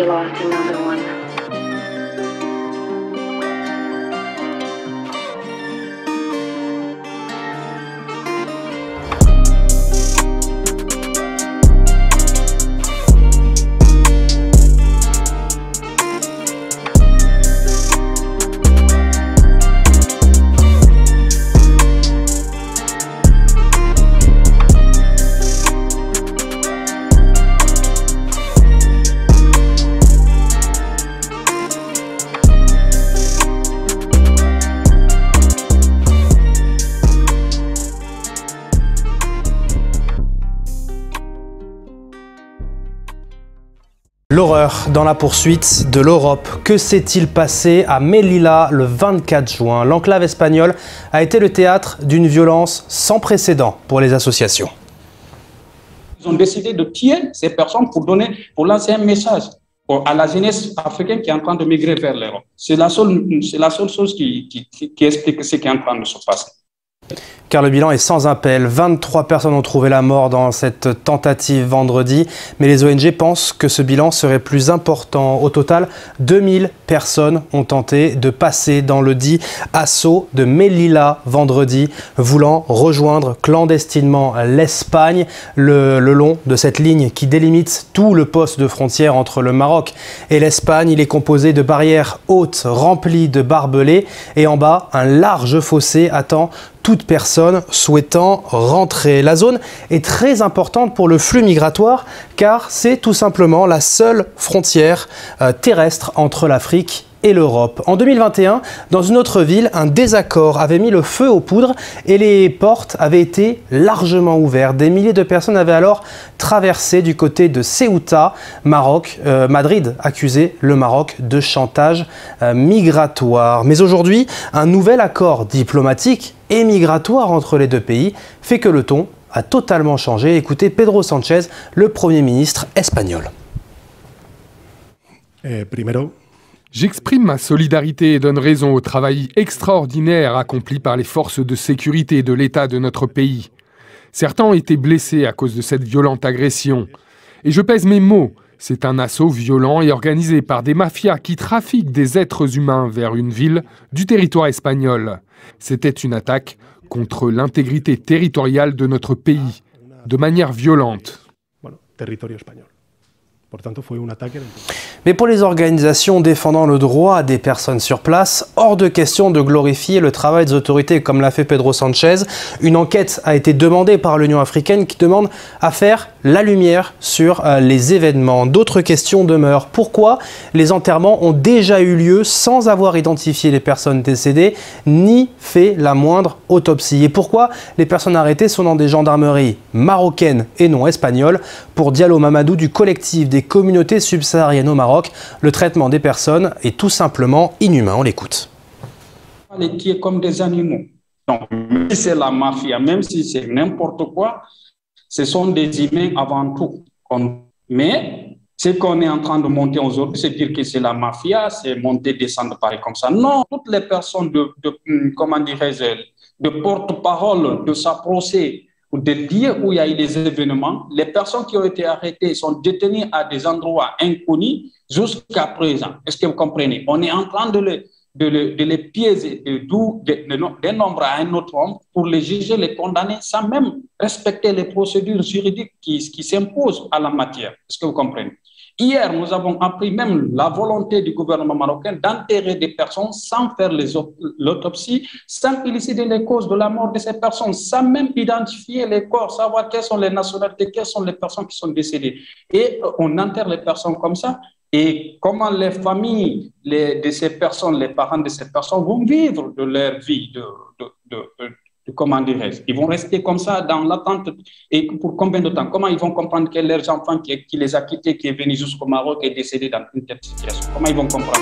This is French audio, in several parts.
you lost another one. L'horreur dans la poursuite de l'Europe. Que s'est-il passé à Melilla le 24 juin? L'enclave espagnole a été le théâtre d'une violence sans précédent pour les associations. Ils ont décidé de tuer ces personnes pour lancer un message à la jeunesse africaine qui est en train de migrer vers l'Europe. C'est la seule chose qui explique ce qui est en train de se passer. Car le bilan est sans appel. 23 personnes ont trouvé la mort dans cette tentative vendredi. Mais les ONG pensent que ce bilan serait plus important. Au total, 2000 personnes ont tenté de passer dans le dit assaut de Melilla vendredi, voulant rejoindre clandestinement l'Espagne le long de cette ligne qui délimite tout le poste de frontière entre le Maroc et l'Espagne. Il est composé de barrières hautes remplies de barbelés et en bas, un large fossé attend toute personne souhaitant rentrer. La zone est très importante pour le flux migratoire car c'est tout simplement la seule frontière terrestre entre l'Afrique et l'Europe. En 2021, dans une autre ville, un désaccord avait mis le feu aux poudres et les portes avaient été largement ouvertes. Des milliers de personnes avaient alors traversé du côté de Ceuta, Maroc. Madrid accusait le Maroc de chantage migratoire. Mais aujourd'hui, un nouvel accord diplomatique et migratoire entre les deux pays fait que le ton a totalement changé. Écoutez Pedro Sánchez, le Premier ministre espagnol. J'exprime ma solidarité et donne raison au travail extraordinaire accompli par les forces de sécurité de l'État de notre pays. Certains ont été blessés à cause de cette violente agression. Et je pèse mes mots, c'est un assaut violent et organisé par des mafias qui trafiquent des êtres humains vers une ville du territoire espagnol. C'était une attaque contre l'intégrité territoriale de notre pays, de manière violente. Mais pour les organisations défendant le droit des personnes sur place, hors de question de glorifier le travail des autorités comme l'a fait Pedro Sánchez. Une enquête a été demandée par l'Union africaine qui demande à faire la lumière sur les événements. D'autres questions demeurent. Pourquoi les enterrements ont déjà eu lieu sans avoir identifié les personnes décédées ni fait la moindre autopsie? Et pourquoi les personnes arrêtées sont dans des gendarmeries marocaines et non espagnoles? Pour Diallo Mamadou du collectif des communautés subsahariennes au Maroc, le traitement des personnes est tout simplement inhumain. On l'écoute. Les tuer comme des animaux. Donc, même si c'est la mafia, même si c'est n'importe quoi, ce sont des humains avant tout. Mais ce qu'on est en train de monter aujourd'hui, c'est dire que c'est la mafia, c'est monter, descendre, pareil comme ça. Non, toutes les personnes comment dirais-je, de porte-parole de sa procès, ou de lieux où il y a eu des événements, les personnes qui ont été arrêtées sont détenues à des endroits inconnus jusqu'à présent. Est-ce que vous comprenez? On est en train de les piéger d'un nombre à un autre nombre pour les juger, les condamner sans même respecter les procédures juridiques qui s'imposent à la matière. Est-ce que vous comprenez? Hier, nous avons appris même la volonté du gouvernement marocain d'enterrer des personnes sans faire l'autopsie, sans élucider les causes de la mort de ces personnes, sans même identifier les corps, savoir quelles sont les nationalités, quelles sont les personnes qui sont décédées. Et on enterre les personnes comme ça. Et comment les familles de ces personnes, les parents de ces personnes vont vivre de leur vie, comment dirais-je, ils vont rester comme ça dans l'attente et pour combien de temps? Comment ils vont comprendre que leurs enfants qui les a quittés, qui est venu jusqu'au Maroc, est décédé dans une telle situation? Comment ils vont comprendre?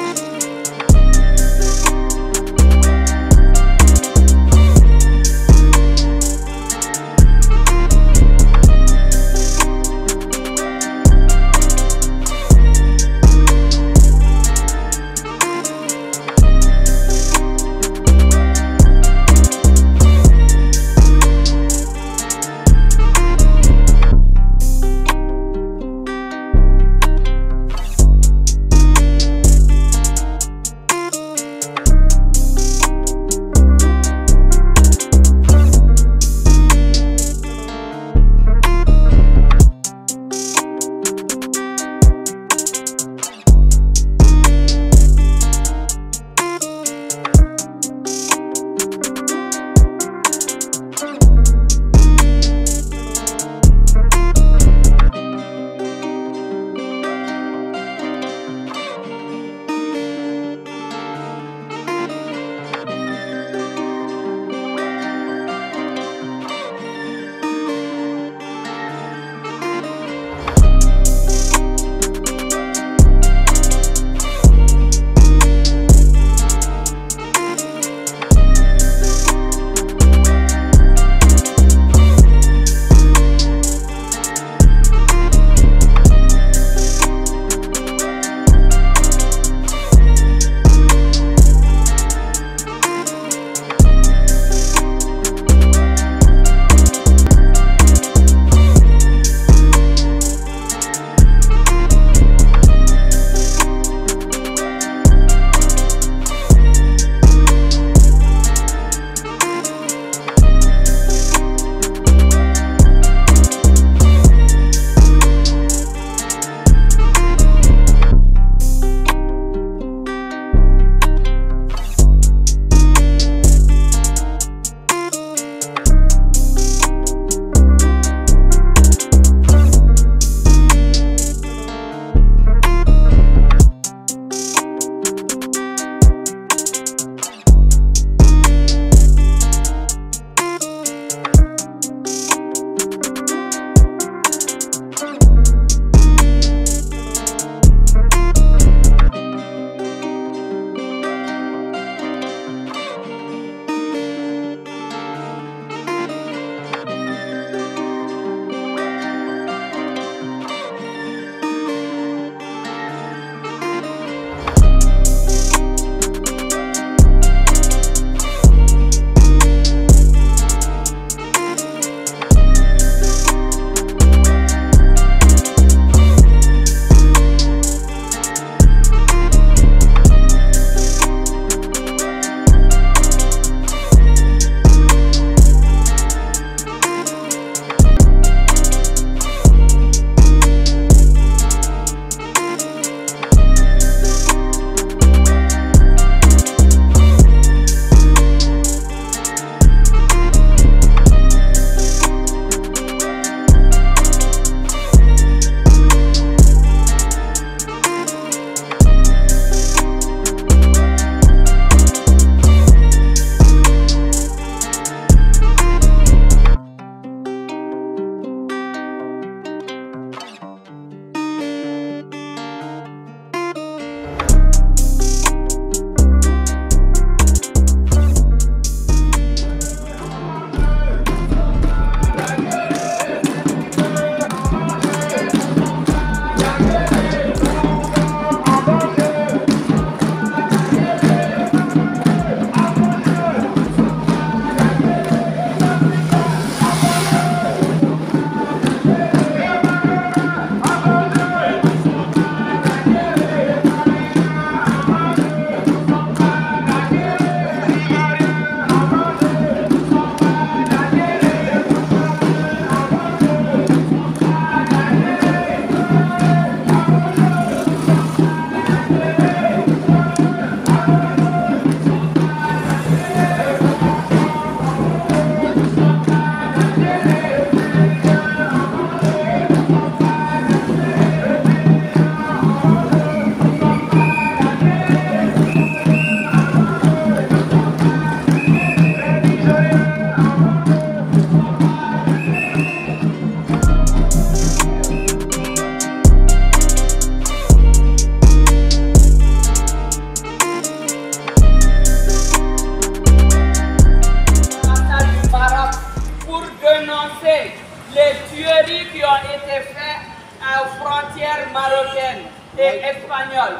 dénoncer les tueries qui ont été faites aux frontières marocaines et espagnoles.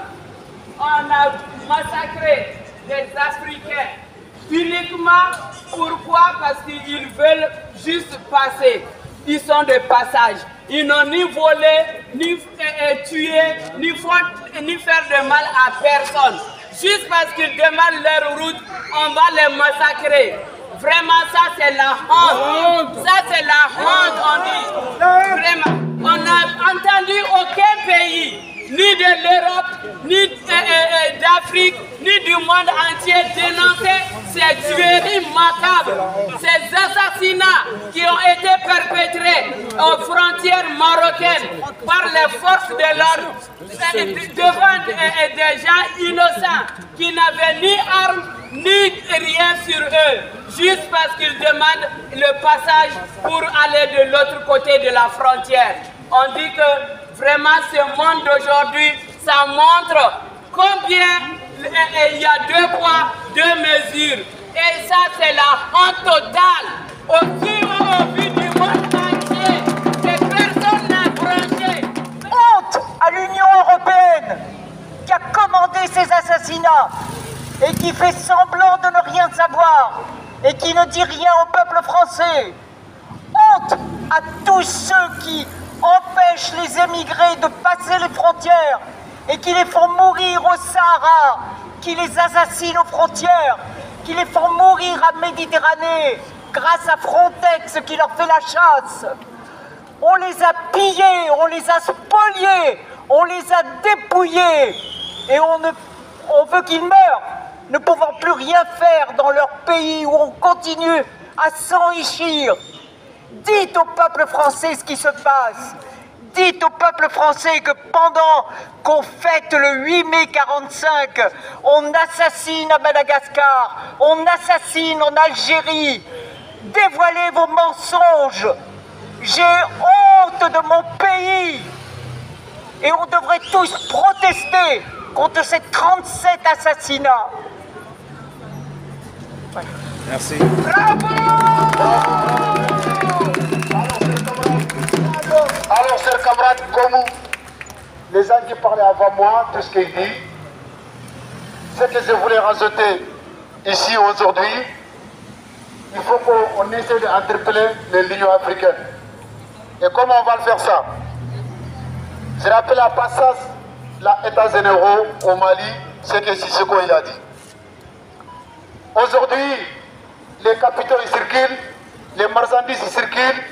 On a massacré des Africains uniquement pourquoi? Parce qu'ils veulent juste passer. Ils sont de passage. Ils n'ont ni volé, ni tué, ni faire de mal à personne. Juste parce qu'ils demandent leur route, on va les massacrer. Vraiment, ça c'est la honte. Ça c'est la honte, on dit. Vraiment, on n'a entendu aucun pays, ni de l'Europe, ni d'Afrique, ni du monde entier dénoncer ces tueries macabres, ces assassinats qui ont été perpétrés aux frontières marocaines par les forces de l'ordre devant des gens innocents qui n'avaient ni armes ni rien sur eux, juste parce qu'ils demandent le passage pour aller de l'autre côté de la frontière. On dit que vraiment ce monde d'aujourd'hui, ça montre combien il y a 2 poids, 2 mesures. Et ça, c'est la honte totale. Aussi au vu du monde entier, que personne n'a branché. Honte à l'Union européenne qui a commandé ces assassinats et qui fait semblant de ne rien savoir et qui ne dit rien au peuple français. Honte à tous ceux qui empêchent les émigrés de passer les frontières et qui les font mourir au Sahara, qui les assassinent aux frontières, qui les font mourir à Méditerranée grâce à Frontex qui leur fait la chasse. On les a pillés, on les a spoliés, on les a dépouillés et on veut qu'ils meurent, ne pouvant plus rien faire dans leur pays où on continue à s'enrichir. Dites au peuple français ce qui se passe. Dites au peuple français que pendant qu'on fête le 8 mai 45, on assassine à Madagascar, on assassine en Algérie. Dévoilez vos mensonges. J'ai honte de mon pays. Et on devrait tous protester contre ces 37 assassinats. Merci. Bravo! Alors, chers camarades, comme les gens qui parlaient avant moi, tout ce qu'ils disent, ce que je voulais rajouter ici aujourd'hui, il faut qu'on essaie d'interpeller l'Union africaine. Et comment on va le faire ça? Je rappelle à Passas, l'État généraux au Mali, ce que Sissoko il a dit. Aujourd'hui, les capitaux ils circulent, les marchandises ils circulent.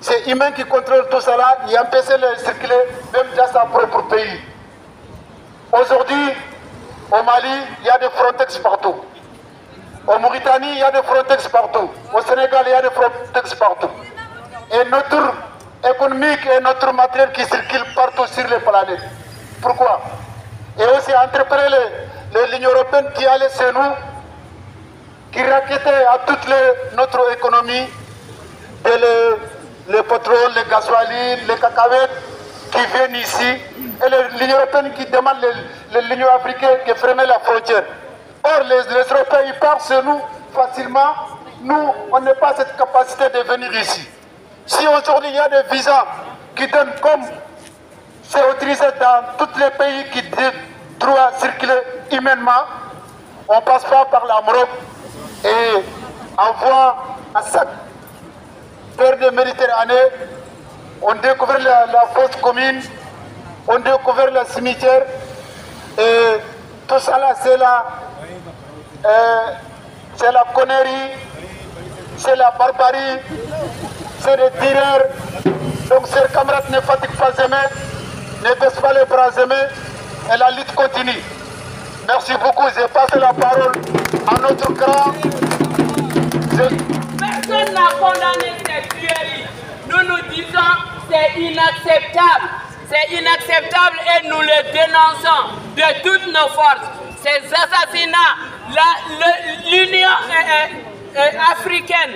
C'est humain qui contrôle tout cela, il empêche de circuler même dans son propre pays. Aujourd'hui, au Mali, il y a des Frontex partout. En Mauritanie, il y a des Frontex partout. Au Sénégal, il y a des Frontex partout. Et notre économique et notre matériel qui circulent partout sur les planètes. Pourquoi? Et aussi interpeller l'Union européenne qui allait chez nous, qui raquettait à toute notre économie, et le pétrole, les gasoilines, les cacahuètes qui viennent ici, et l'Union européenne qui demande l'Union africaine de fermer la frontière. Or, les Européens, ils partent chez nous facilement. Nous, on n'a pas cette capacité de venir ici. Si aujourd'hui il y a des visas qui donnent comme c'est autorisé dans tous les pays qui doivent circuler humainement, on ne passe pas par la Maroc et envoie à chaque terre de Méditerranée, on découvre la fosse commune, on découvre le cimetière et tout ça là c'est la connerie, c'est la barbarie, c'est des tireurs. Donc chers camarades, ne fatiguent pas jamais, ne baissent pas les bras jamais et la lutte continue. Merci beaucoup, j'ai passé la parole à notre grand. Personne n'a condamné cette tuerie. Nous disons c'est inacceptable. C'est inacceptable et nous le dénonçons de toutes nos forces. Ces assassinats, l'Union africaine,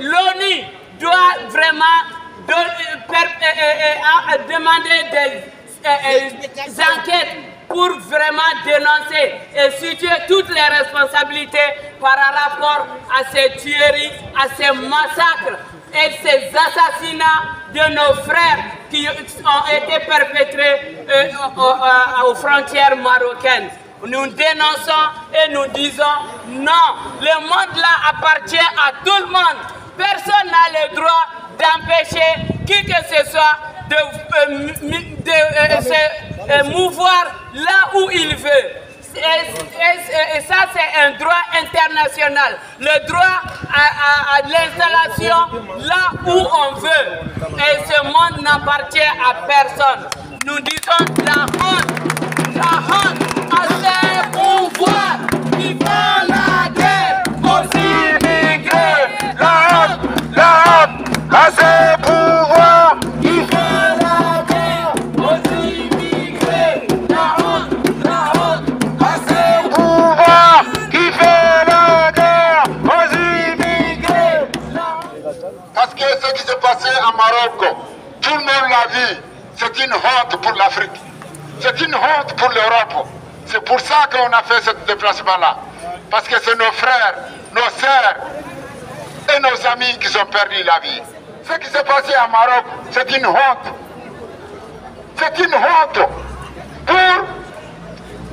l'ONU doit vraiment demander des enquêtes pour vraiment dénoncer et situer toutes les responsabilités par rapport à ces tueries, à ces massacres et ces assassinats de nos frères qui ont été perpétrés aux frontières marocaines. Nous dénonçons et nous disons non, le monde là appartient à tout le monde. Personne n'a le droit d'empêcher qui que ce soit de se mouvoir là où il veut. Et ça, c'est un droit international. Le droit à l'installation là où on veut. Et ce monde n'appartient à personne. Nous disons la honte à ces pouvoirs qui font la guerre aux immigrés. La honte à ces pouvoirs qui font la guerre aux immigrés. La honte à ces pouvoirs qui font la guerre aux immigrés. Parce que ce qui s'est passé en Maroc, tout le monde l'a vu, c'est une honte pour l'Afrique. C'est une honte pour l'Europe. C'est pour ça qu'on a fait ce déplacement-là. Parce que c'est nos frères, nos sœurs et nos amis qui ont perdu la vie. Ce qui s'est passé en Maroc, c'est une honte. C'est une honte pour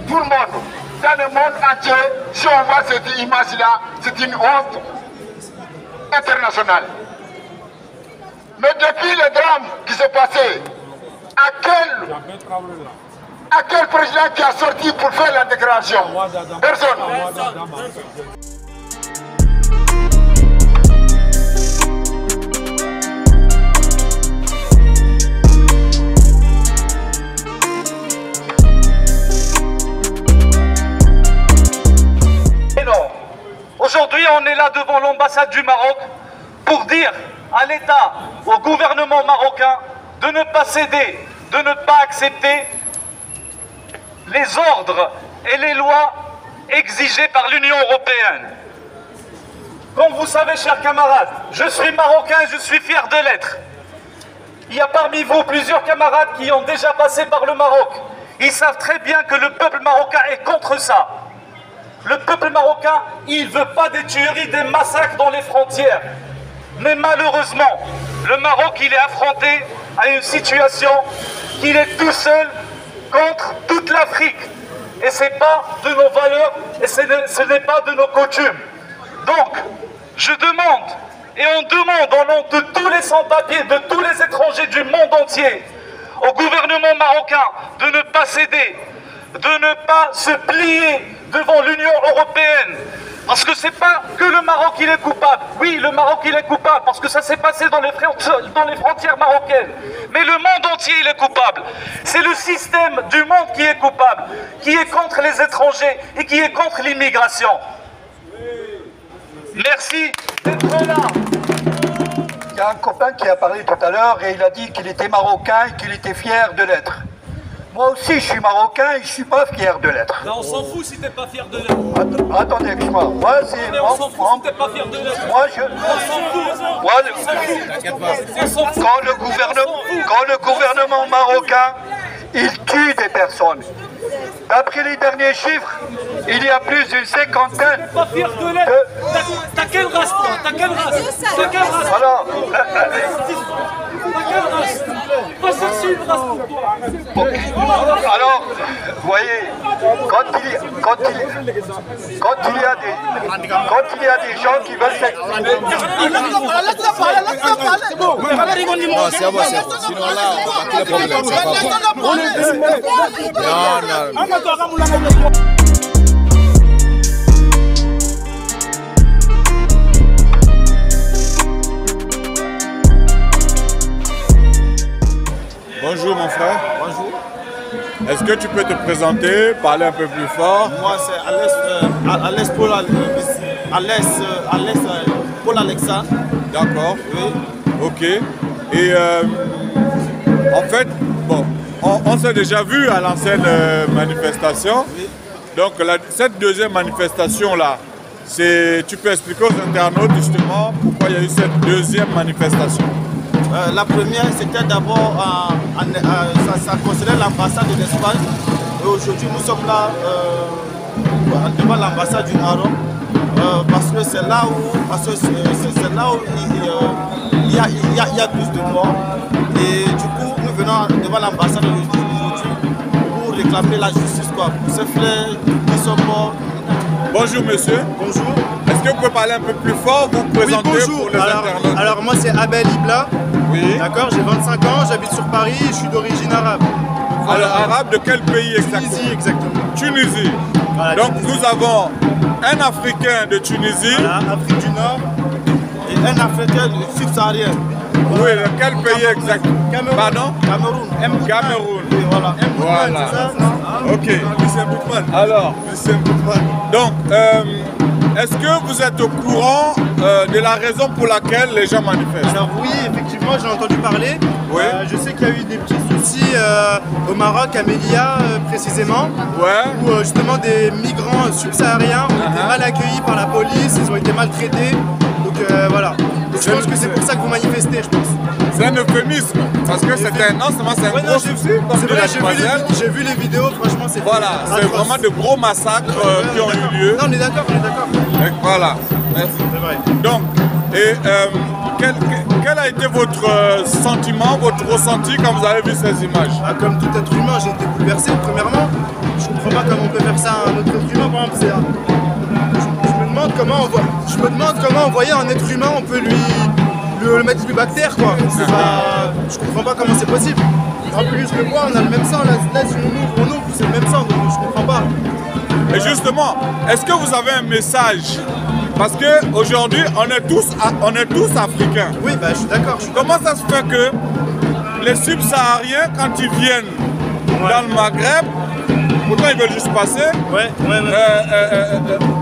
tout le monde. Dans le monde entier, si on voit cette image-là, c'est une honte internationale. Mais depuis le drame qui s'est passé, à quel président qui a sorti pour faire la déclaration? Personne. Aujourd'hui, on est là devant l'ambassade du Maroc pour dire à l'État, au gouvernement marocain, de ne pas céder, de ne pas accepter les ordres et les lois exigées par l'Union européenne. Comme vous savez, chers camarades, je suis marocain et je suis fier de l'être. Il y a parmi vous plusieurs camarades qui ont déjà passé par le Maroc. Ils savent très bien que le peuple marocain est contre ça. Le peuple marocain, il ne veut pas des tueries, des massacres dans les frontières. Mais malheureusement, le Maroc, il est affronté à une situation qu'il est tout seul contre toute l'Afrique. Et ce n'est pas de nos valeurs et ce n'est pas de nos coutumes. Donc, je demande, et on demande au nom de tous les sans-papiers, de tous les étrangers du monde entier, au gouvernement marocain de ne pas céder, de ne pas se plier devant l'Union européenne. Parce que c'est pas que le Maroc il est coupable. Oui, le Maroc il est coupable parce que ça s'est passé dans les frontières marocaines. Mais le monde entier il est coupable. C'est le système du monde qui est coupable, qui est contre les étrangers et qui est contre l'immigration. Merci d'être là. Il y a un copain qui a parlé tout à l'heure et il a dit qu'il était marocain et qu'il était fier de l'être. Moi aussi, je suis marocain et je ne suis pas fier de l'être. On s'en fout si t'es pas fier de l'être. Attendez, excuse-moi. Moi, c'est... On s'en fout si t'es pas fier de l'être. Moi, je... Quand le gouvernement marocain, il tue des personnes. D'après les derniers chiffres, il y a plus d'une cinquantaine. Pas fier de l'être. T'as quelle race, toi? T'as quelle race? T'as quelle race? Alors, alors, vous voyez, quand il y a des gens qui veulent s'exprimer. Non, c'est bon. Sinon là, on va créer problème. Bonjour mon frère. Bonjour. Est-ce que tu peux te présenter, parler un peu plus fort? Moi c'est Alès Paul Alexandre. D'accord. Oui. Ok. Et en fait, bon, on s'est déjà vu à l'ancienne manifestation. Oui. Donc cette deuxième manifestation là, tu peux expliquer aux internautes justement pourquoi il y a eu cette deuxième manifestation? La première, c'était d'abord, ça concernait l'ambassade d'Espagne Aujourd'hui, nous sommes là devant l'ambassade du Maroc parce que c'est là où, il y a plus de morts. Et du coup, nous venons devant l'ambassade aujourd'hui pour réclamer la justice, quoi, pour ces frères qui sont morts. Bonjour monsieur. Bonjour. Est-ce que vous pouvez parler un peu plus fort, vous présenter pour les internautes? Alors moi c'est Abel Ibla. Oui. D'accord, j'ai 25 ans, j'habite sur Paris et je suis d'origine arabe. Voilà. Alors arabe de quel pays exactement? Tunisie exactement. Tunisie. Voilà, donc Tunisie. nous avons un Africain de Tunisie. Voilà, Afrique du Nord. Et un Africain subsaharien. Oui, de quel pays exactement? Cameroun. Pardon? Cameroun. Cameroun. Oui, voilà. Voilà. C'est ça, non? Ok. Alors, donc, est-ce que vous êtes au courant de la raison pour laquelle les gens manifestent? Alors oui, effectivement, j'en ai entendu parler. Oui. Je sais qu'il y a eu des petits soucis au Maroc, à Melilla précisément, Ouais. où justement des migrants subsahariens ont été mal accueillis par la police, ils ont été maltraités. Donc voilà. Donc, je pense que c'est pour ça que vous manifestez, je pense. C'est un euphémisme, parce que c'est un, non seulement c'est un gros souci, comme C'est de la vrai, demoiselle. j'ai vu les vidéos, franchement c'est Voilà, c'est atroce. vraiment de gros massacres qui ont eu lieu. Non, on est d'accord, on est d'accord. Et voilà, merci. C'est vrai. Donc, et quel a été votre sentiment, votre ressenti quand vous avez vu ces images? Ah, comme tout être humain, j'ai été bouleversé. Premièrement, je comprends pas comment on peut faire ça à un autre être humain. Par exemple, je me demande comment envoyer un être humain, on peut le mettre plus bactère, quoi. Je comprends pas comment c'est possible. En plus, je le vois, on a le même sang. Là si on ouvre, c'est le même sang, donc je comprends pas. Et justement, est-ce que vous avez un message? Parce qu'aujourd'hui, on est tous africains. Oui, bah, je suis d'accord. Comment ça se fait que les subsahariens, quand ils viennent dans le Maghreb, pourtant ils veulent juste passer,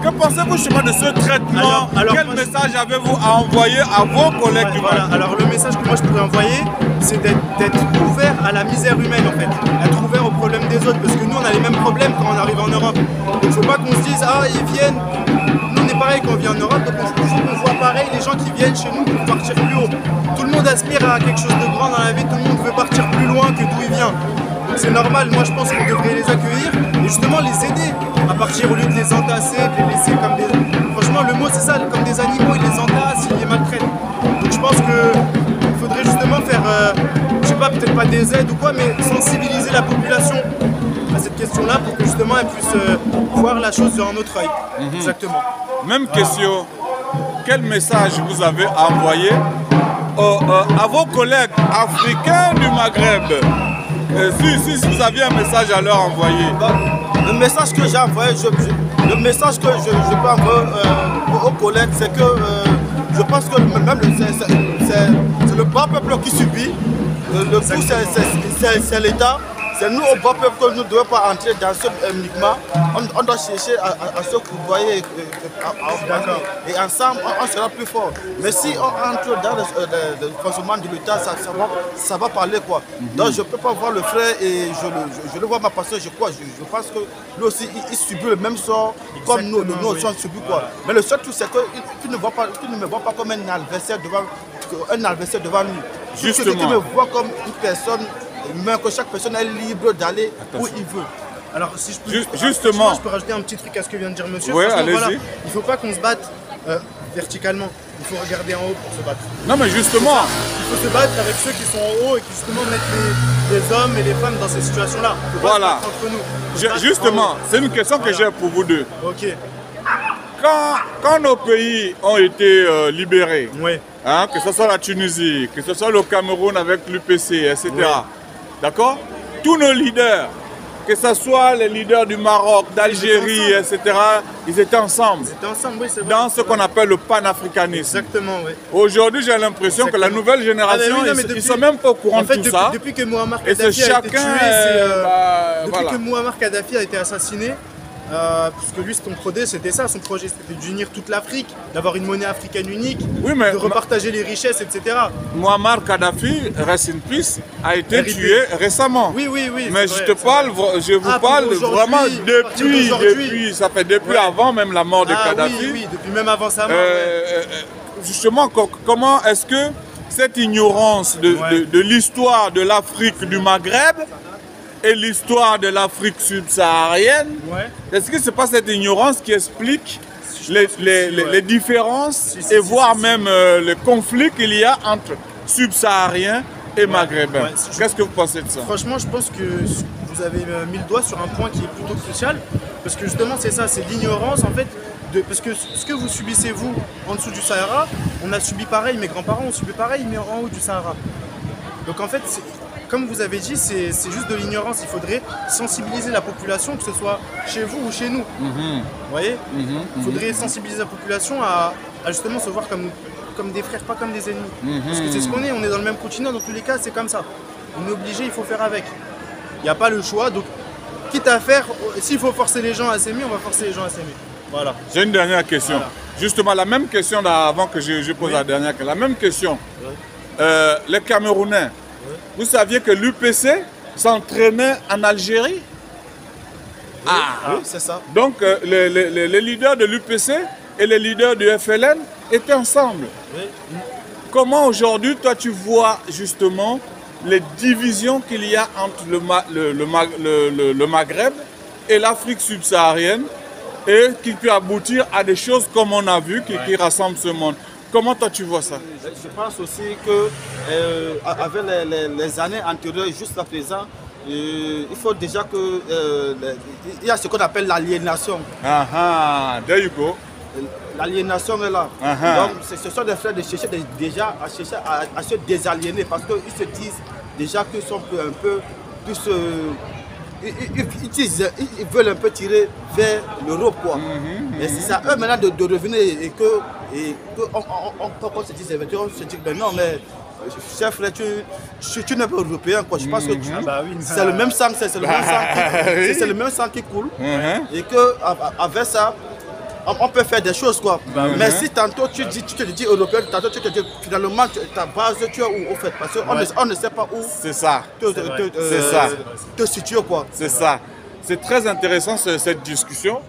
que pensez-vous justement de ce traitement? Quel message avez-vous à envoyer à vos collègues du Maghreb? Alors le message que moi je pourrais envoyer, c'est d'être ouvert à la misère humaine en fait, être ouvert aux problèmes des autres, parce que nous on a les mêmes problèmes quand on arrive en Europe. Donc il ne faut pas qu'on se dise ah ils viennent, nous on est pareil quand on vient en Europe, donc il faut qu'on voit pareil les gens qui viennent chez nous pour partir plus haut. Tout le monde aspire à quelque chose de grand dans la vie, tout le monde veut partir plus loin que d'où il vient. Donc c'est normal, moi je pense qu'on devrait les accueillir et justement les aider à partir au lieu de les entasser, de les laisser comme des... Franchement le mot c'est ça, comme des animaux, ils les entassent, ils les maltraitent. Donc je pense qu'il faudrait justement faire, je sais pas, peut-être pas des aides ou quoi, mais sensibiliser la population à cette question-là pour que justement elle puisse voir la chose d'un autre œil. Exactement. Même question, quel message vous avez à envoyer à vos collègues africains du Maghreb? Si vous aviez un message à leur envoyer. Le message que j'ai envoyé, le message que je peux envoyer aux collègues, c'est que je pense que même c'est le bas peuple qui subit. Le coup, c'est l'État. C'est nous au bas peuple que nous ne devons pas entrer dans ce uniquement. On doit chercher à se couvoyer et ensemble on sera plus fort. Mais si on entre dans le fonctionnement de l'État, ça va parler quoi. Donc je ne peux pas voir le frère et je le vois ma passion, je pense que lui aussi il subit le même sort comme nous aussi on subit quoi. Mais le seul truc c'est qu'il ne me voit pas comme un adversaire devant lui. Justement. Il me voit comme une personne. Mais que chaque personne est libre d'aller où il veut. Alors si je peux, justement, je peux rajouter un petit truc à ce que vient de dire monsieur. Oui, allez-y. Voilà, il ne faut pas qu'on se batte verticalement, il faut regarder en haut pour se battre. Non mais justement, il faut se battre avec ceux qui sont en haut et qui justement mettent les hommes et les femmes dans ces situations-là. Voilà. Justement, c'est une question que j'ai pour vous deux. Ok. Quand nos pays ont été libérés, oui. Hein, que ce soit la Tunisie, que ce soit le Cameroun avec l'UPC, etc. Oui. D'accord? Tous nos leaders, que ce soit les leaders du Maroc, d'Algérie, etc., ils étaient ensemble. Ils étaient ensemble, oui, c'est vrai. Dans ce qu'on appelle le panafricanisme. Exactement, oui. Aujourd'hui, j'ai l'impression que la nouvelle génération, ils ne sont même pas au courant de tout ça. Depuis que Mouammar Kadhafi a été tué, depuis que Mouammar Kadhafi a été assassiné, puisque lui, son projet, c'était ça, son projet, c'était d'unir toute l'Afrique, d'avoir une monnaie africaine unique, de repartager les richesses, etc. Mouammar Kadhafi, rest in peace, a été tué récemment. Oui, oui, oui. Mais je vous parle vraiment depuis, ça fait depuis avant même la mort de Kadhafi. Oui, oui, depuis même avant sa mort. Justement, comment est-ce que cette ignorance de l'histoire de l'Afrique, du Maghreb, et l'histoire de l'Afrique subsaharienne, est-ce que ce n'est pas cette ignorance qui explique les différences et voire même le conflit qu'il y a entre subsahariens et maghrébins? Qu'est-ce que vous pensez de ça? Franchement, je pense que vous avez mis le doigt sur un point qui est plutôt crucial, parce que justement c'est ça, c'est l'ignorance en fait, parce que ce que vous subissez vous en dessous du Sahara, on a subi pareil, mes grands-parents ont subi pareil, mais en haut du Sahara. Donc en fait, comme vous avez dit, c'est juste de l'ignorance. Il faudrait sensibiliser la population, que ce soit chez vous ou chez nous. Vous voyez, il faudrait sensibiliser la population à justement se voir comme des frères, pas comme des ennemis. Parce que c'est ce qu'on est, on est dans le même continent, dans tous les cas, c'est comme ça. On est obligé, il faut faire avec. Il n'y a pas le choix, donc quitte à faire, s'il faut forcer les gens à s'aimer, on va forcer les gens à s'aimer. Voilà. J'ai une dernière question. Voilà. Justement, la même question avant que je pose la dernière question. La même question. Les Camerounais, vous saviez que l'UPC s'entraînait en Algérie? Oui, c'est ça. Donc, les leaders de l'UPC et les leaders du FLN étaient ensemble. Comment aujourd'hui, toi, tu vois justement les divisions qu'il y a entre le Maghreb et l'Afrique subsaharienne et qui peut aboutir à des choses comme on a vu qui rassemblent ce monde? Comment toi tu vois ça? Je pense aussi que avec les années antérieures jusqu'à présent, il faut déjà que il y a ce qu'on appelle l'aliénation. There you go. L'aliénation est là. Donc ce sont des frères de chercher déjà à se désaliéner parce qu'ils se disent déjà qu'ils sont un peu plus ils veulent un peu tirer vers l'Europe, quoi. Et c'est à eux maintenant de revenir et qu'on se dise, on se dit, ben non, mais chef, tu n'es pas européen, quoi. Je pense que c'est le même sang, c'est le même sang qui coule. Et qu'avec ça, on peut faire des choses, quoi. Mais si tantôt tu te dis européen, tantôt tu te dis finalement ta base tu es où au fait, parce qu'on ne sait pas où te situer, quoi. C'est ça. C'est très intéressant cette discussion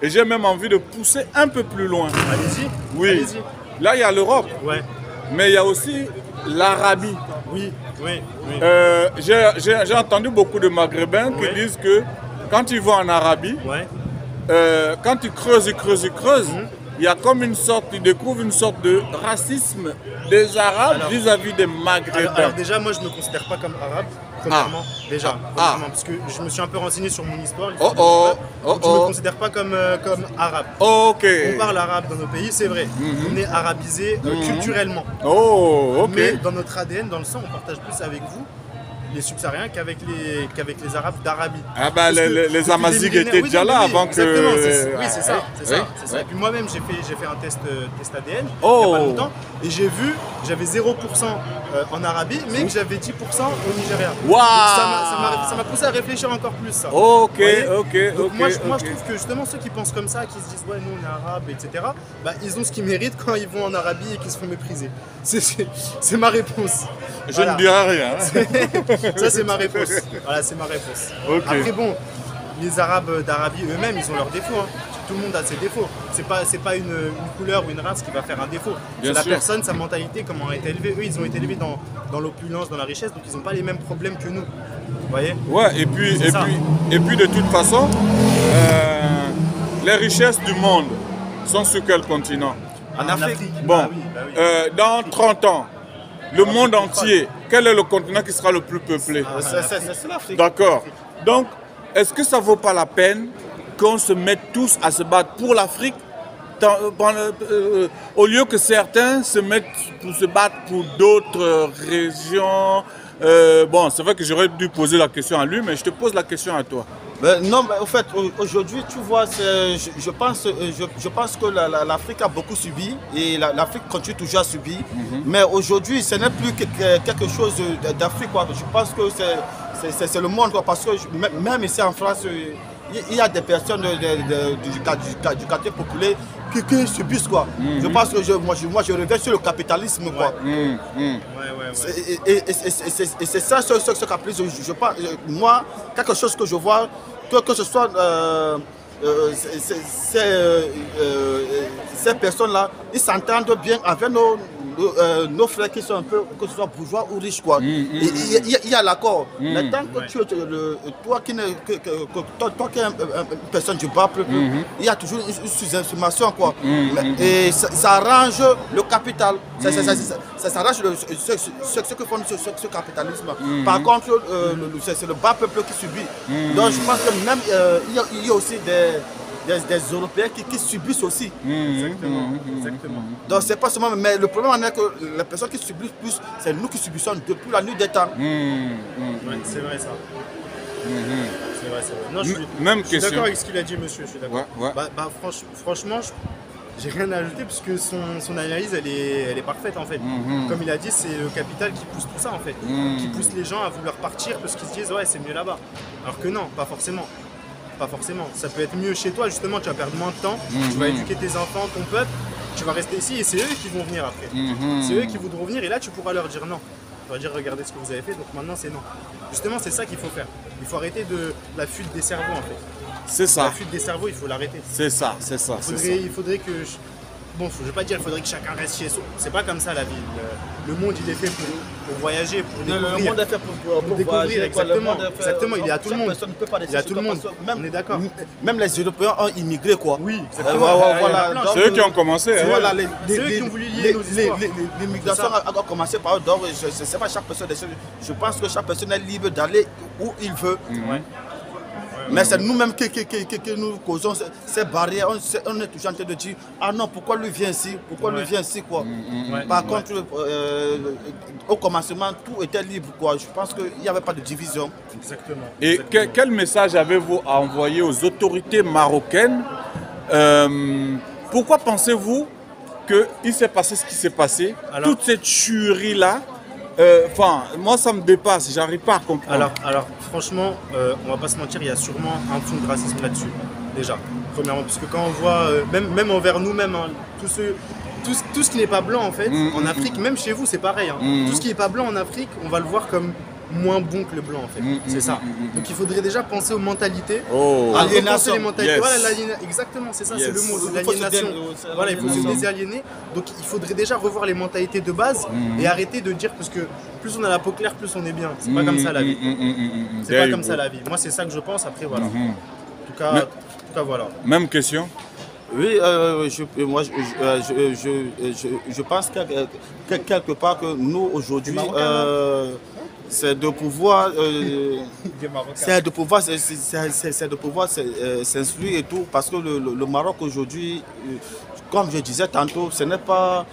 et j'ai même envie de pousser un peu plus loin. Allez-y. Oui. Allez-y. Là il y a l'Europe, mais il y a aussi l'Arabie. Oui. J'ai entendu beaucoup de Maghrébins qui disent que quand ils vont en Arabie, quand ils creusent, il y a comme ils découvrent une sorte de racisme des Arabes vis-à-vis des Maghrébins. Alors déjà, moi je ne me considère pas comme arabe, premièrement, parce que je me suis un peu renseigné sur mon histoire. Donc je ne me considère pas comme arabe. On parle arabe dans nos pays, c'est vrai. On est arabisé culturellement. Mais dans notre ADN, dans le sang, on partage plus avec vous les subsahariens qu'avec les Arabes d'Arabie. Les Amazighs étaient déjà là avant que... Exactement, oui, c'est ça. Et puis moi-même, j'ai fait un test ADN il n'y a pas longtemps et j'ai vu, j'avais 0% en Arabie, mais que j'avais 10% au Nigeria. Wow. Ça m'a poussé à réfléchir encore plus, ça. Donc moi, je trouve que justement, ceux qui pensent comme ça, qui se disent « ouais, nous, on est arabes, etc. », ils ont ce qu'ils méritent quand ils vont en Arabie et qu'ils se font mépriser. C'est ma réponse. Je ne dirai rien. Ça, c'est ma réponse. Voilà, c'est ma réponse. Après, bon, les Arabes d'Arabie eux-mêmes, ils ont leurs défauts. Tout le monde a ses défauts. C'est pas une couleur ou une race qui va faire un défaut. C'est la personne, sa mentalité, comment elle a été élevée. Eux, ils ont été élevés dans l'opulence, dans la richesse, donc ils n'ont pas les mêmes problèmes que nous. Vous voyez? Ouais, et puis de toute façon, les richesses du monde sont sur quel continent? En Afrique. Bon, dans 30 ans, le monde entier, quel est le continent qui sera le plus peuplé? C'est l'Afrique. D'accord. Donc, est-ce que ça ne vaut pas la peine qu'on se mette tous à se battre pour l'Afrique au lieu que certains se mettent pour se battre pour d'autres régions? Bon, c'est vrai que j'aurais dû poser la question à lui, mais je te pose la question à toi. Non, mais en fait, aujourd'hui, tu vois, je pense que l'Afrique a beaucoup subi et l'Afrique continue toujours à subir. Mais aujourd'hui, ce n'est plus quelque chose d'Afrique. Je pense que c'est le monde, quoi, parce que même ici en France, il y a des personnes du quartier populaire qui subissent, quoi. Je pense que moi je reviens sur le capitalisme, quoi. Et c'est ça ce capitalisme. Je pense, moi, quelque chose que je vois, que ce soit ces personnes-là, ils s'entendent bien avec nos frères qui sont un peu, que ce soit bourgeois ou riches, quoi. Il y a l'accord. Mais tant que toi qui es une personne du bas peuple, il y a toujours une sous-estimation, quoi. Et ça arrange le capital. Ça arrange ce que font ce capitalisme. Par contre, c'est le bas peuple qui subit. Donc je pense que même il y a aussi des Européens qui subissent aussi. Exactement. Donc c'est pas seulement, mais le problème est que les personnes qui subissent plus, c'est nous qui subissons depuis la nuit des temps. Ouais, c'est vrai ça. C'est vrai. Non, je suis d'accord avec ce qu'il a dit, monsieur. Je suis d'accord. Franchement, j'ai rien à ajouter parce que son analyse, elle est parfaite en fait. Comme il a dit, c'est le capital qui pousse tout ça en fait, qui pousse les gens à vouloir partir parce qu'ils se disent ouais, c'est mieux là-bas. Alors que non, pas forcément. Pas forcément. Ça peut être mieux chez toi, justement, tu vas perdre moins de temps, tu vas éduquer tes enfants, ton peuple, tu vas rester ici et c'est eux qui vont venir après. C'est eux qui voudront venir et là tu pourras leur dire non. Tu vas dire regardez ce que vous avez fait, donc maintenant c'est non. Justement, c'est ça qu'il faut faire. Il faut arrêter la fuite des cerveaux en fait. C'est ça. La fuite des cerveaux, il faut l'arrêter. C'est ça. Il faudrait que... Bon, je ne vais pas dire qu'il faudrait que chacun reste chez soi. C'est pas comme ça la vie. Le monde, il est fait pour voyager, pour découvrir. Le monde est fait pour découvrir, voyager. Exactement, il est à tout le monde. Personne ne peut pas Il est à tout le monde. On est d'accord. Même les Européens ont immigré, quoi. Oui, voilà. C'est eux qui ont commencé. Voilà, c'est eux qui ont voulu lier nos histoires. L'immigration a commencé par eux. Donc, je ne sais pas, chaque personne. Je pense que chaque personne est libre d'aller où il veut. Mais c'est nous-mêmes que nous causons ces barrières. On est toujours en train de dire ah non, pourquoi lui vient ici? Pourquoi lui vient ici, quoi? Par contre, au commencement, tout était libre, quoi. Je pense qu'il n'y avait pas de division. Exactement. Et quel message avez-vous à envoyer aux autorités marocaines? Pourquoi pensez-vous qu'il s'est passé ce qui s'est passé? Toute cette tuerie-là, moi ça me dépasse, j'arrive pas à comprendre. Alors franchement, on va pas se mentir, il y a sûrement un fond de racisme là-dessus, déjà, premièrement, parce que quand on voit, même envers nous-mêmes, hein, tout ce qui n'est pas blanc en fait, en Afrique, même chez vous c'est pareil, hein, tout ce qui n'est pas blanc en Afrique, on va le voir comme moins bon que le blanc en fait, c'est ça. Donc il faudrait déjà penser aux mentalités, aliénation. Les mentalités. Voilà, exactement, c'est ça, c'est le mot, l'aliénation. Voilà, il faut se désaliéner. Donc il faudrait déjà revoir les mentalités de base et arrêter de dire parce que plus on a la peau claire, plus on est bien. C'est pas comme ça la vie. C'est pas comme ça la vie. Moi c'est ça que je pense. Après voilà. En tout cas voilà. Même question. Oui, je pense que quelque part que nous aujourd'hui, c'est de pouvoir s'instruire et tout, parce que le Maroc aujourd'hui, comme je disais tantôt, ce n'est pas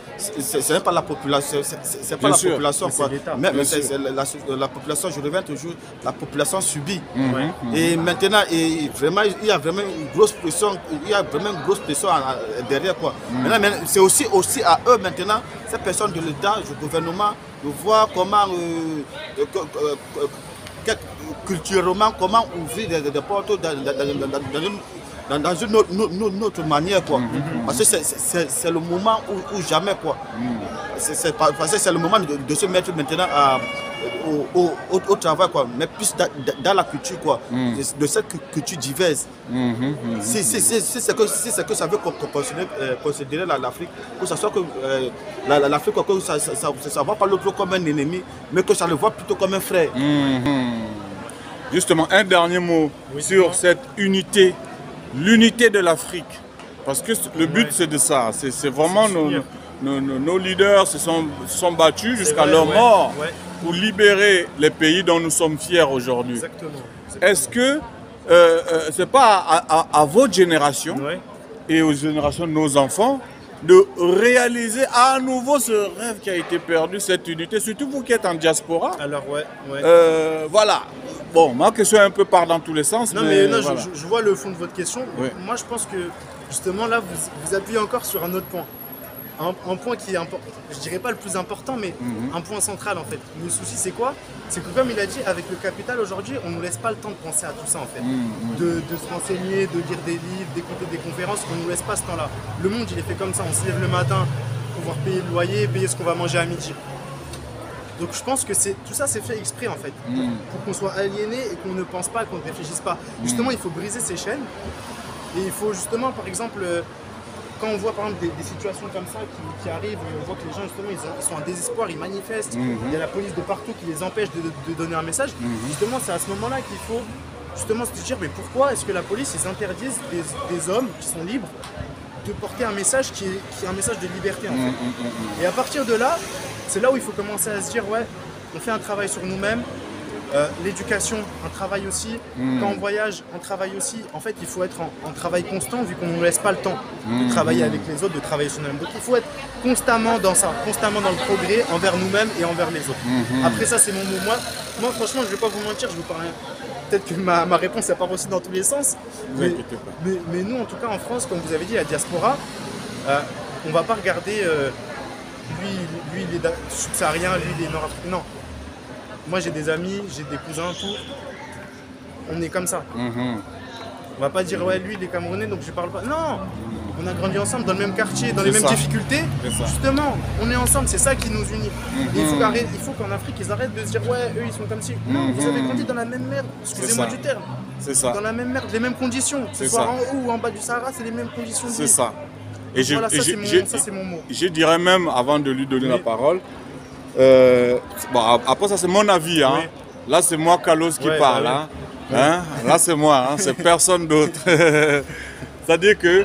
la population, c'est pas la population, quoi. Mais la population, je reviens toujours, la population subit. Et maintenant, vraiment, il y a vraiment une grosse pression, derrière, quoi. Maintenant, c'est aussi à eux maintenant, ces personnes de l'État, du gouvernement, de voir comment culturellement, comment ouvrir des portes dans une autre manière, quoi. Parce que c'est le moment où jamais, quoi. Parce que c'est le moment de se mettre maintenant au travail, quoi. Mais plus dans la culture, quoi. De cette culture diverse. Si c'est que ça veut considérer l'Afrique, que ça soit que l'Afrique, que ça ne voit pas l'autre comme un ennemi, mais que ça le voit plutôt comme un frère. Justement, un dernier mot sur cette unité. L'unité de l'Afrique, parce que le but c'est de ça, c'est vraiment nos leaders se sont battus jusqu'à leur mort pour libérer les pays dont nous sommes fiers aujourd'hui. Est-ce que c'est pas à votre génération et aux générations de nos enfants de réaliser à nouveau ce rêve qui a été perdu, cette unité, surtout vous qui êtes en diaspora? Alors voilà. Bon, ma question est un peu part dans tous les sens. Non, mais non, voilà. je vois le fond de votre question. Moi, je pense que justement là, vous appuyez encore sur un autre point. Un point qui est important, je dirais pas le plus important, mais un point central en fait. Le souci, c'est quoi? C'est que comme il a dit, avec le capital aujourd'hui, on ne nous laisse pas le temps de penser à tout ça en fait. De se renseigner, de lire des livres, d'écouter des conférences, on ne nous laisse pas ce temps-là. Le monde, il est fait comme ça. On se lève le matin pour pouvoir payer le loyer, payer ce qu'on va manger à midi. Donc je pense que tout ça c'est fait exprès en fait, pour qu'on soit aliéné et qu'on ne pense pas, qu'on ne réfléchisse pas. Justement, il faut briser ces chaînes et il faut justement, par exemple, quand on voit par exemple des situations comme ça qui arrivent, on voit que les gens justement ils sont en désespoir, ils manifestent, il y a la police de partout qui les empêche de donner un message. Justement, c'est à ce moment-là qu'il faut justement se dire, mais pourquoi est-ce que la police ils interdisent des hommes qui sont libres de porter un message qui est un message de liberté en fait. Et à partir de là, c'est là où il faut commencer à se dire, ouais, on fait un travail sur nous-mêmes. L'éducation, un travail aussi. Quand on voyage, un travail aussi. En fait, il faut être en travail constant vu qu'on ne nous laisse pas le temps de travailler avec les autres, de travailler sur nous-mêmes. Donc il faut être constamment dans ça, constamment dans le progrès envers nous-mêmes et envers les autres. Après ça, c'est mon mot. Moi franchement, je ne vais pas vous mentir, je vous parle. Peut-être que ma réponse n'est pas aussi dans tous les sens. Mais nous, en tout cas, en France, comme vous avez dit, la diaspora, on ne va pas regarder lui, il est subsaharien, lui, il est nord-africain. Non. Moi j'ai des amis, j'ai des cousins, tout. On est comme ça. On va pas dire ouais lui il est camerounais donc je parle pas. Non, on a grandi ensemble dans le même quartier, dans les mêmes difficultés. Justement, on est ensemble, c'est ça qui nous unit. Et il faut qu'en Afrique ils arrêtent de se dire ouais eux ils sont comme ci. Non, vous avez grandi dans la même merde, excusez-moi du terme. C'est ça. Dans la même merde, les mêmes conditions. Que ce soit en haut ou en bas du Sahara, c'est les mêmes conditions de vie. C'est ça. Et voilà, ça c'est mon mot. Je dirais même, avant de lui donner la parole, bon, après ça c'est mon avis, hein. Là c'est moi Carlos qui parle, hein. Là c'est moi, hein. C'est personne d'autre. C'est-à-dire que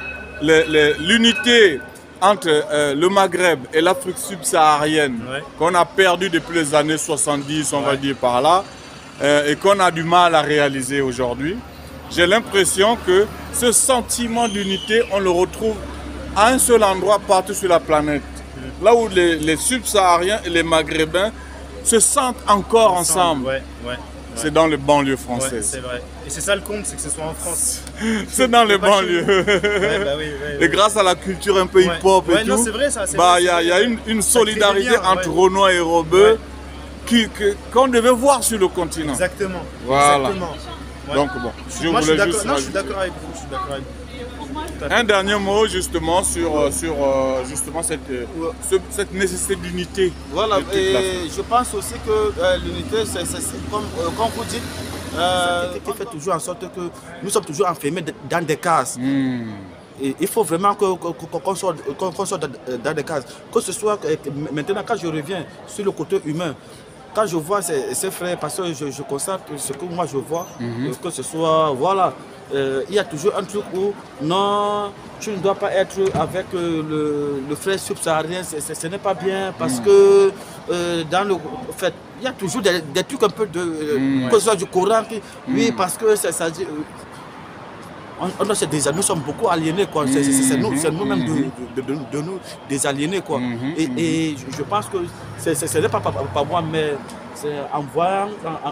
l'unité entre le Maghreb et l'Afrique subsaharienne qu'on a perdu depuis les années 70, on va dire par là, et qu'on a du mal à réaliser aujourd'hui, j'ai l'impression que ce sentiment d'unité, on le retrouve à un seul endroit partout sur la planète. Là où les subsahariens et les maghrébins se sentent encore ensemble. C'est dans les banlieues françaises. C'est vrai. Et c'est ça le compte, c'est que ce soit en France. C'est dans les banlieues. Et grâce à la culture un peu hip-hop et tout, il y a une solidarité entre Renoir et Rebeu qu'on devait voir sur le continent. Exactement. Voilà. Donc bon, moi je suis d'accord avec vous. Un dernier mot justement sur justement cette nécessité d'unité. Voilà, et je pense aussi que l'unité, c'est comme vous dites, qui fait toujours en sorte que nous sommes toujours enfermés dans des cases. Et il faut vraiment qu'on soit dans des cases. Que ce soit, maintenant quand je reviens sur le côté humain, quand je vois ces frères, parce que je constate que ce que moi je vois, que ce soit, voilà, il y a toujours un truc où non, tu ne dois pas être avec le frère subsaharien, ce n'est pas bien parce que dans le fait, il y a toujours des trucs un peu de, que ce soit du Coran, oui, parce que ça dit. Nous sommes beaucoup aliénés, quoi. C'est nous-mêmes de nous désaliéner, quoi. Et je pense que ce n'est pas moi, mais c'est en voyant,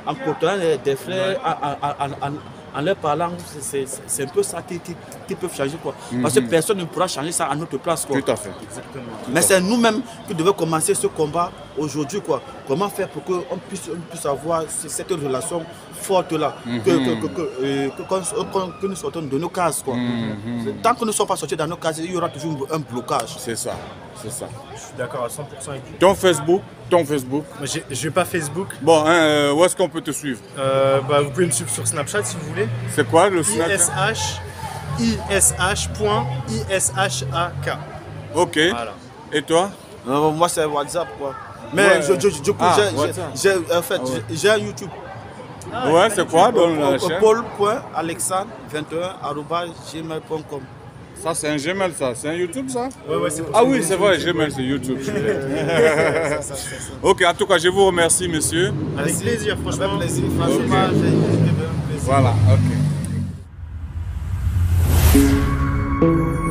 en côtoyant des frères, en leur parlant, c'est un peu ça qui peut changer, quoi. Parce que personne ne pourra changer ça à notre place, quoi. Tout à fait. Exactement. Mais c'est nous-mêmes qui devons commencer ce combat aujourd'hui, quoi. Comment faire pour qu'on puisse avoir cette relation forte là, que nous sortons de nos cases, quoi. Tant que nous ne sommes pas sortis dans nos cases, il y aura toujours un blocage. C'est ça, c'est ça. Je suis d'accord à 100% avec vous. Ton Facebook. Je n'ai pas Facebook. Bon, où est-ce qu'on peut te suivre? Vous pouvez me suivre sur Snapchat si vous voulez. C'est quoi le Snapchat? ish.ishak. Ok. Voilà. Et toi? Moi c'est WhatsApp, quoi. Mais j'ai un YouTube. Ouais, c'est quoi dans la chaîne? paul.alexandre21@gmail.com. Ça, c'est un Gmail, ça. C'est un YouTube, ça? Ouais, c'est Ah oui, c'est vrai, Gmail, c'est YouTube. Ok, en tout cas, je vous remercie, monsieur. Avec plaisir, franchement. Avec plaisir, franchement, Okay. j'ai plaisir. Voilà, ok.